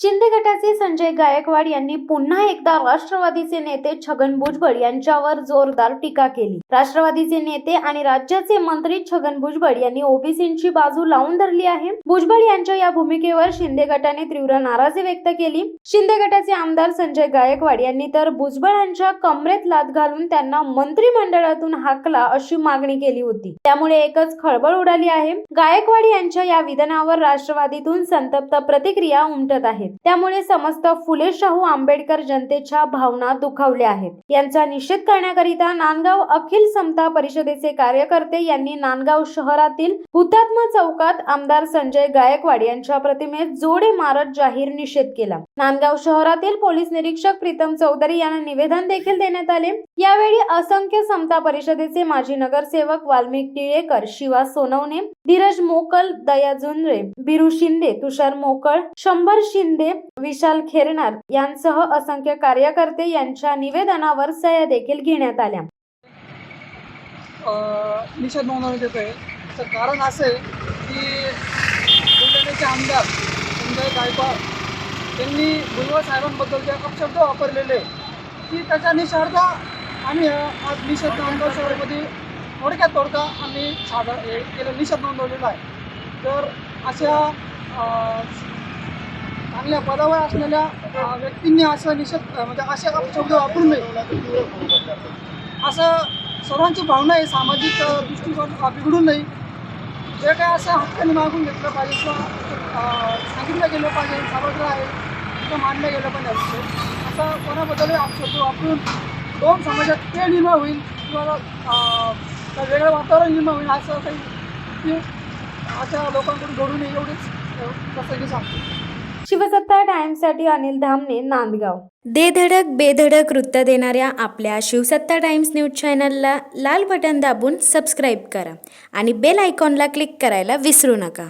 शिंदे गटाचे संजय गायकवाड यांनी पुन्हा एकदा राष्ट्रवादीचे नेते छगन भुजबळ यांच्यावर जोरदार टीका केली। राष्ट्रवादीचे नेते आणि राज्याचे मंत्री छगन भुजबळ यांनी ओबीसींची बाजू लावून धरली आहे। भुजबळ यांच्या या भूमिकेवर शिंदे गटाने तीव्र नाराजी व्यक्त केली। शिंदे गटाचे आमदार संजय गायकवाड यांनी तर भुजबळांच्या कमरेत लाथ घालून त्यांना मंत्रिमंडळातून हाकला अशी मागणी केली होती। त्यामुळे एकच खळबळ उडाली आहे। गायकवाड यांच्या या विधानावर राष्ट्रवादीतून संतप्त प्रतिक्रिया उमटत आहेत। त्यामुळे समस्त फुले शाहू आंबेडकर जनतेच्या भावना दुखावल्या आहेत। यांचा निषेध करण्याकरिता नांदगाव अखिल समता परिषदेचे कार्यकर्ते यांनी नांदगाव शहरातील हुतात्मा चौकात आमदार संजय गायकवाड यांच्या प्रतिमेस जोडे मारत जाहीर निषेध केला। नांदगाव शहरातील पोलीस निरीक्षक प्रीतम चौधरी यांना निवेदन देखील देण्यात आले। यावेळी असंख्य समता परिषदेचे माजी नगरसेवक वाल्मिक टिळेकर, शिवा सोनवणे, धीरज मोकल, दया जुंजरे, बिरू शिंदे, तुषार मोकळ, शंभर शिंदे, विशाल खेरनार यांसह असंख्य कार्यकर्ते यांच्या निवेदनावर सह्या देखील घेण्यात आल्या। निषेध नोंदवण्यात येतोय। त्याचं कारण असं आहे की बुलढाण्याचे आमदार संजय गायकवाड यांनी भुजबळ साहेबांबद्दल जे अपशब्द वापरलेले की त्याच्या निषेधार्थ आम्ही आज निषेध नांदगाव शहरामध्ये थोडक्यात आम्ही निषेध नोंदवलेला आहे। तर अशा चांगल्या पदावर असलेल्या व्यक्तींनी असं निषेध म्हणजे असे अपशब्द वापरू नये असं सर्वांची भावना आहे। सामाजिक दृष्टिकोन बिघडू नये, जे काय असं हक्काने मागून घेतलं पाहिजे किंवा सांगितलं गेलं पाहिजे, सर्वत्र आहे तिथं मानलं गेलं पाहिजे असं कोणाबद्दल अपशब्द वापरून दोन समाजात ते निर्माण होईल किंवा वेगळं वातावरण निर्माण होईल असं काही की अशा लोकांकडून घडू नये एवढीच कसं की सांगतो। शिवसत्ता टाइम्ससाठी अनिल धामणे, नांदगाव। दे धडक बेधडक वृत्त देणाऱ्या आपल्या शिवसत्ता टाइम्स न्यूज चॅनलला लाल बटन दाबून सबस्क्राईब करा आणि बेल आयकॉनला क्लिक करायला विसरू नका।